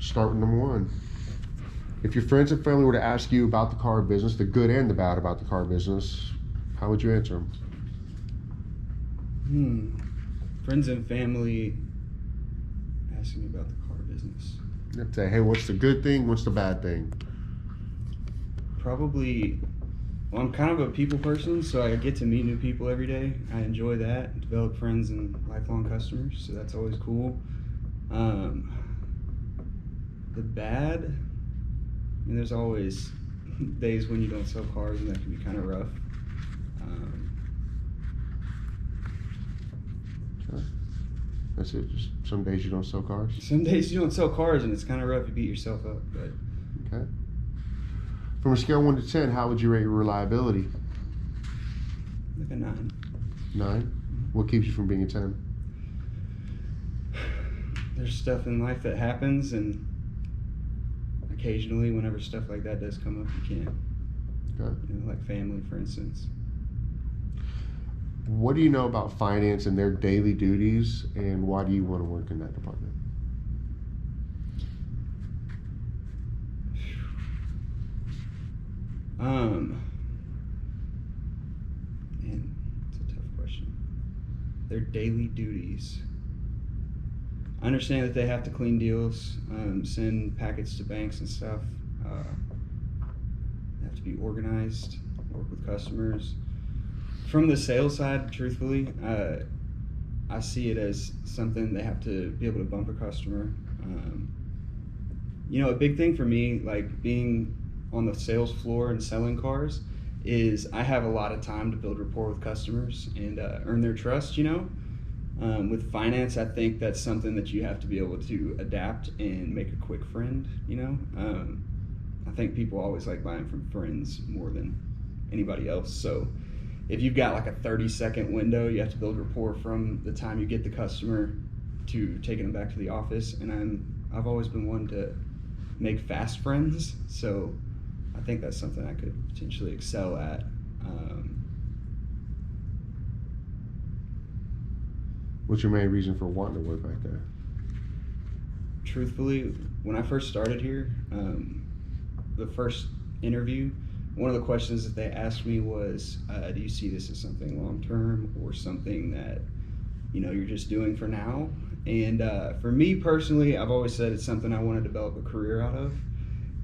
Start with number one. If your friends and family were to ask you about the car business, the good and the bad about the car business, how would you answer them? Friends and family asking me about the car business. You'd say, hey, what's the good thing? What's the bad thing? Probably, well, I'm kind of a people person, so I get to meet new people every day. I enjoy that, develop friends and lifelong customers, so that's always cool. The bad, I mean, there's always days when you don't sell cars, and that can be kind of rough. Okay. That's it. Just some days you don't sell cars. Some days you don't sell cars, and it's kind of rough. You beat yourself up, but. Okay. From a scale of 1 to 10, how would you rate your reliability? Like a 9. 9? What keeps you from being a 10? There's stuff in life that happens, and occasionally, whenever stuff like that does come up, you can't. Okay. You know, like family, for instance. What do you know about finance and their daily duties, and why do you want to work in that department? Man, it's a tough question. Their daily duties. I understand that they have to clean deals, send packets to banks and stuff. They have to be organized, work with customers. From the sales side, truthfully, I see it as something they have to be able to bump a customer. You know, a big thing for me, like being on the sales floor and selling cars, is I have a lot of time to build rapport with customers and earn their trust, you know. With finance, I think that's something that you have to be able to adapt and make a quick friend, you know. I think people always like buying from friends more than anybody else. So if you've got like a 30-second window, you have to build rapport from the time you get the customer to taking them back to the office. And I've always been one to make fast friends. So I think that's something I could potentially excel at. What's your main reason for wanting to work back there? Truthfully, when I first started here, the first interview, one of the questions that they asked me was, do you see this as something long-term or something that, you know, you're just doing for now? And for me personally, I've always said it's something I want to develop a career out of.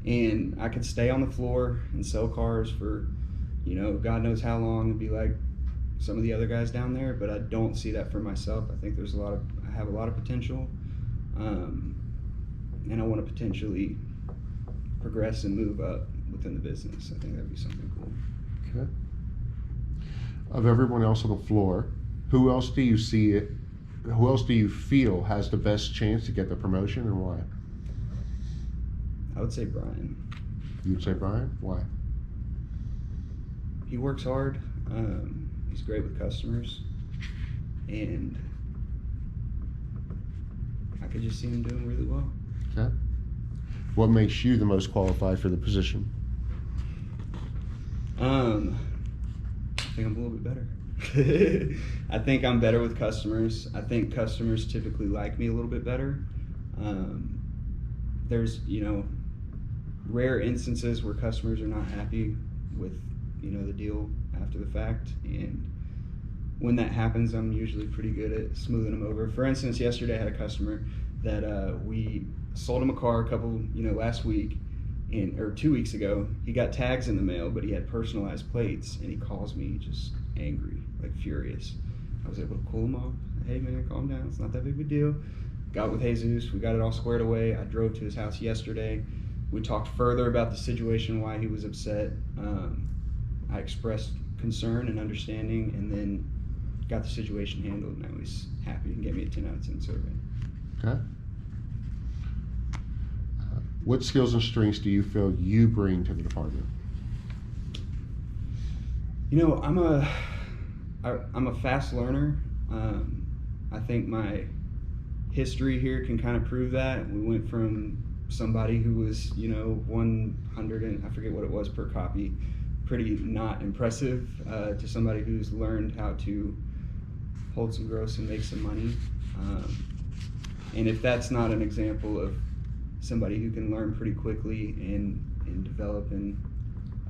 And I could stay on the floor and sell cars for, you know, God knows how long, and be like some of the other guys down there, but I don't see that for myself. I think I have a lot of potential, and I want to potentially progress and move up within the business. I think that'd be something cool. Okay. Of everyone else on the floor, who else do you feel has the best chance to get the promotion, and why? I would say Brian. You'd say Brian? Why? He works hard. He's great with customers, and I could just see him doing really well. Okay. What makes you the most qualified for the position? I think I'm a little bit better. I think I'm better with customers. I think customers typically like me a little bit better. There's, you know, rare instances where customers are not happy with, you know, the deal after the fact, and when that happens, I'm usually pretty good at smoothing them over. For instance, yesterday I had a customer that we sold him a car last week, or 2 weeks ago. He got tags in the mail, but he had personalized plates, and he calls me just angry, like furious. I was able to cool him off. Hey man, calm down, it's not that big of a deal. Got with Jesus, we got it all squared away. I drove to his house yesterday. We talked further about the situation, why he was upset. I expressed concern and understanding, and then got the situation handled. Now he's happy and gave me a 10 out of 10 survey. Okay. What skills and strengths do you feel you bring to the department? You know, I'm a fast learner. I think my history here can kind of prove that. We went from somebody who was, you know, 100 and I forget what it was per copy, pretty not impressive, to somebody who's learned how to hold some gross and make some money. And if that's not an example of somebody who can learn pretty quickly and develop and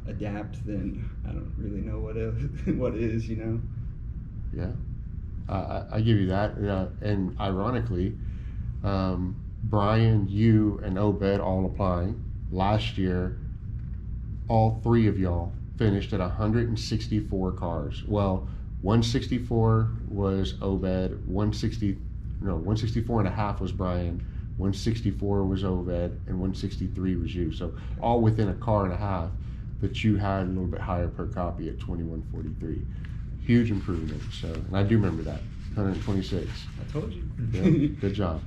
adapt, then I don't really know what is, you know. Yeah, I give you that. And ironically, Brian, you, and Obed all applying last year. All three of y'all finished at 164 cars. Well, 164 was Obed, 164 and a half was Brian, 164 was Obed, and 163 was you. So all within a car and a half, but you had a little bit higher per copy at 2143. Huge improvement. So, and I do remember that, 126. I told you. Yeah, good job.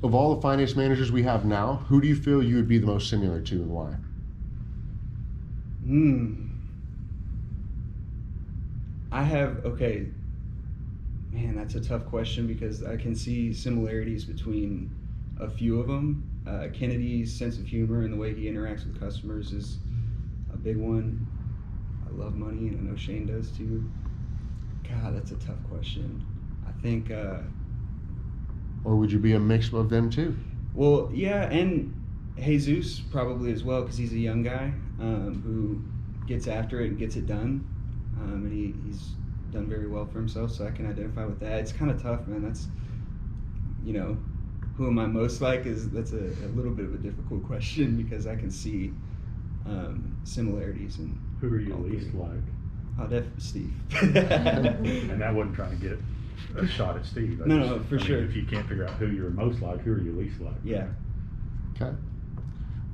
Of all the finance managers we have now, who do you feel you would be the most similar to, and why? Okay, man, that's a tough question because I can see similarities between a few of them. Kennedy's sense of humor and the way he interacts with customers is a big one. I love money, and I know Shane does too. God, that's a tough question. I think... Or would you be a mix of them too? Well, yeah, and Jesus probably as well, because he's a young guy who gets after it and gets it done. And he's done very well for himself, so I can identify with that. It's kind of tough, man. That's, who am I most like? That's a little bit of a difficult question because I can see similarities. And who are you least like? Steve. And that wasn't trying to get a shot at Steve. No, for sure. If you can't figure out who you're most like, who are you least like? Yeah. Okay.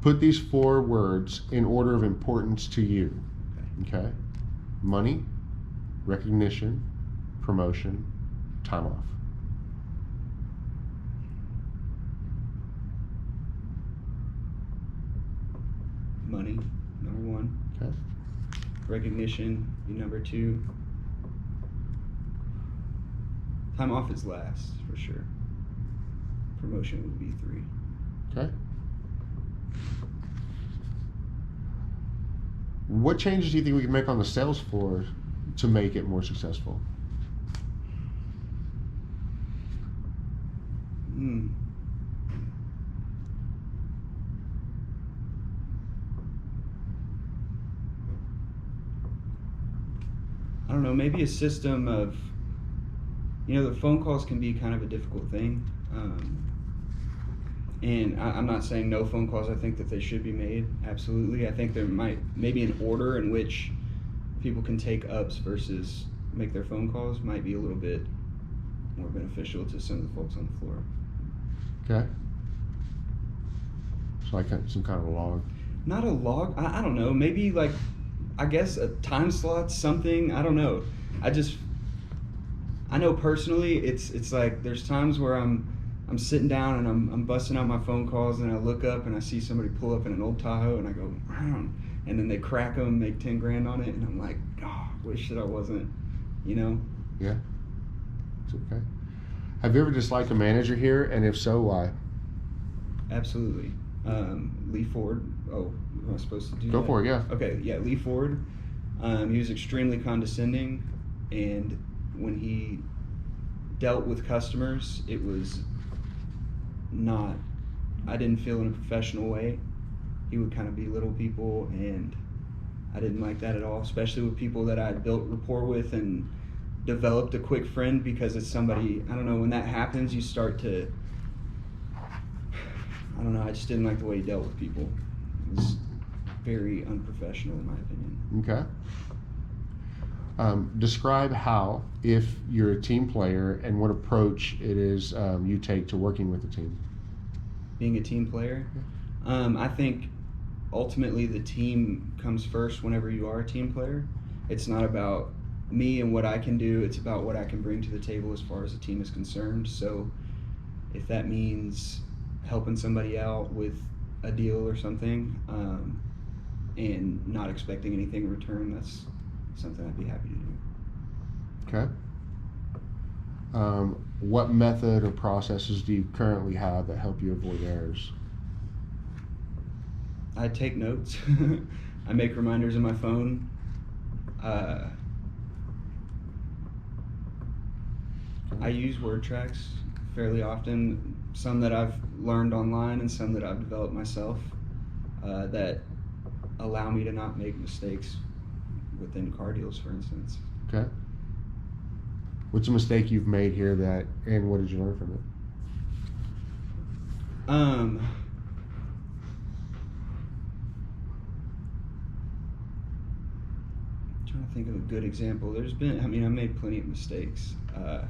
Put these 4 words in order of importance to you. Okay. Money, recognition, promotion, time off. Money, number 1. Okay. Recognition, be number 2. Time off is last, for sure. Promotion would be 3. Okay. What changes do you think we can make on the sales floor to make it more successful? I don't know, maybe a system of, the phone calls can be kind of a difficult thing. And I'm not saying no phone calls. I think that they should be made. Absolutely. I think there maybe an order in which people can take ups versus make their phone calls might be a little bit more beneficial to some of the folks on the floor. Okay. So like some kind of a log. Not a log. I don't know. Maybe like, I guess a time slot, something. I don't know. I know personally, it's like there's times where I'm sitting down and I'm busting out my phone calls and I look up and I see somebody pull up in an old Tahoe and I go, and then they crack them, make 10 grand on it, and I'm like, wish that I wasn't, Yeah. It's okay. Have you ever disliked a manager here, and if so, why? Absolutely. Lee Ford. Oh, am I supposed to do Go that? for it, yeah. Okay, yeah, Lee Ford. He was extremely condescending, and when he dealt with customers, it was I didn't feel in a professional way. He would kind of belittle people, and I didn't like that at all, especially with people that I had built rapport with and developed a quick friend, because it's somebody, I don't know, when that happens, you start to, I don't know, I just didn't like the way he dealt with people. It was very unprofessional in my opinion. Okay. Describe how, if you're a team player, and what approach it is you take to working with the team. Being a team player, I think ultimately the team comes first whenever you are a team player. It's not about me and what I can do, it's about what I can bring to the table as far as the team is concerned. So if that means helping somebody out with a deal or something, and not expecting anything in return, that's something I'd be happy to do. Okay. What method or processes do you currently have that help you avoid errors? I take notes. I make reminders in my phone. I use word tracks fairly often. Some that I've learned online and some that I've developed myself that allow me to not make mistakes within car deals, for instance. Okay. What's a mistake you've made here and what did you learn from it? Trying to think of a good example. I made plenty of mistakes. Let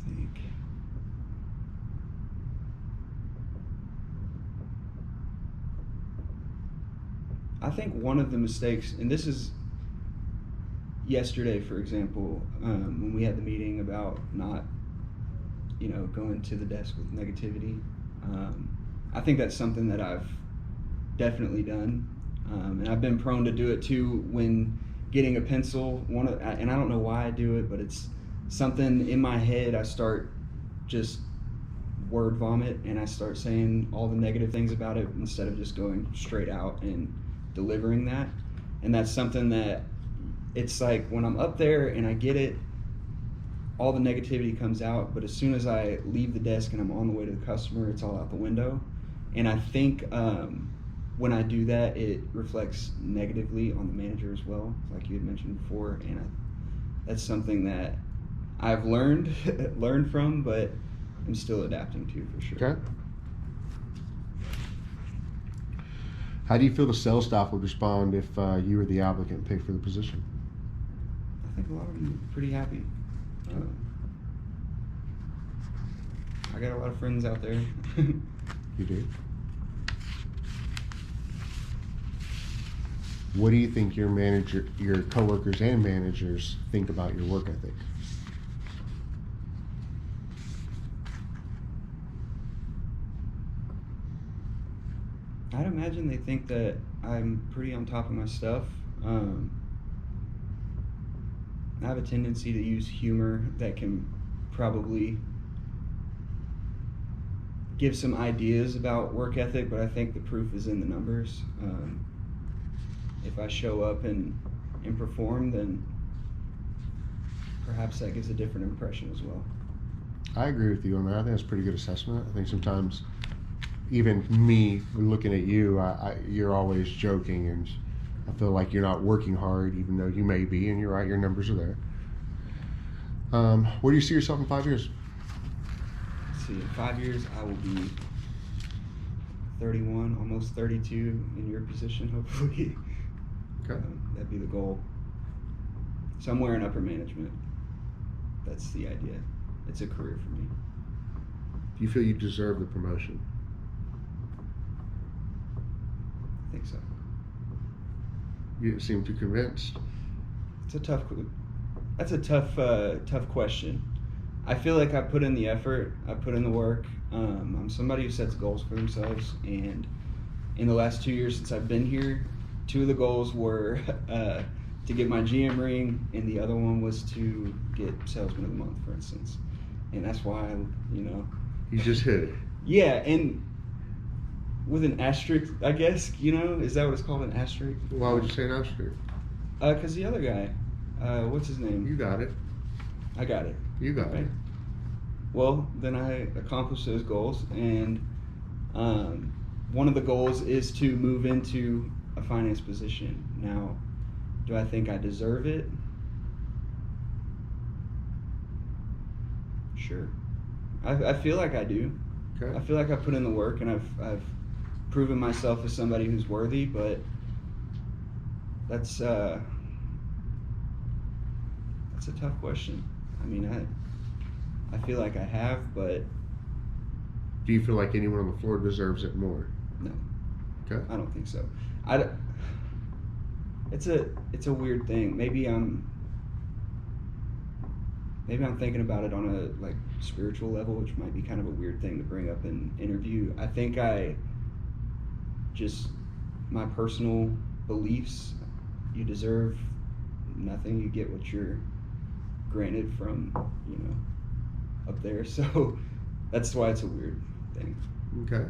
me think. I think one of the mistakes, and this is yesterday, for example, when we had the meeting about not, going to the desk with negativity. I think that's something that I've definitely done, and I've been prone to do it too when getting a pencil. And I don't know why I do it, but it's something in my head. I start just word vomit, and I start saying all the negative things about it instead of just going straight out and delivering that. And that's something that it's like when I'm up there and I get it, all the negativity comes out, but as soon as I leave the desk and I'm on the way to the customer, it's all out the window. And I think when I do that, it reflects negatively on the manager as well, like you had mentioned before. And that's something that I've learned from, but I'm still adapting to, for sure. Okay. How do you feel the sales staff would respond if you were the applicant picked for the position? I think a lot of them are pretty happy. I got a lot of friends out there. You do? What do you think your coworkers and managers think about your work ethic? I'd imagine they think that I'm pretty on top of my stuff. I have a tendency to use humor that can probably give some ideas about work ethic, but I think the proof is in the numbers. If I show up and perform, then perhaps that gives a different impression as well. I agree with you on that. I think that's a pretty good assessment. I think sometimes, even me looking at you, you're always joking, and I feel like you're not working hard, even though you may be, and you're right, your numbers are there. Where do you see yourself in 5 years? Let's see, in 5 years, I will be 31, almost 32 in your position, hopefully. Okay. That'd be the goal. Somewhere in upper management. That's the idea. It's a career for me. Do you feel you deserve the promotion? I think so. You didn't seem too convinced. That's a tough question. I feel like I put in the effort, I put in the work. I'm somebody who sets goals for themselves, and in the last 2 years since I've been here, 2 of the goals were to get my GM ring, and the other one was to get Salesman of the Month, for instance. And that's why, You just hit it. Yeah, and with an asterisk, I guess, is that what it's called, an asterisk? Why would you say an asterisk? Because the other guy, what's his name? You got it. I got it. You got it. Well, then I accomplished those goals, and one of the goals is to move into a finance position. Now, do I think I deserve it? Sure. I feel like I do. Okay. I feel like I put in the work, and I've proven myself as somebody who's worthy, but that's a tough question. I mean, I feel like I have, but Do you feel like anyone on the floor deserves it more? no, Okay. I don't think so. It's a weird thing. Maybe I'm thinking about it on a spiritual level, which might be kind of a weird thing to bring up in interview. I think my personal beliefs, you deserve nothing, you get what you're granted from, up there. So that's why it's a weird thing. Okay.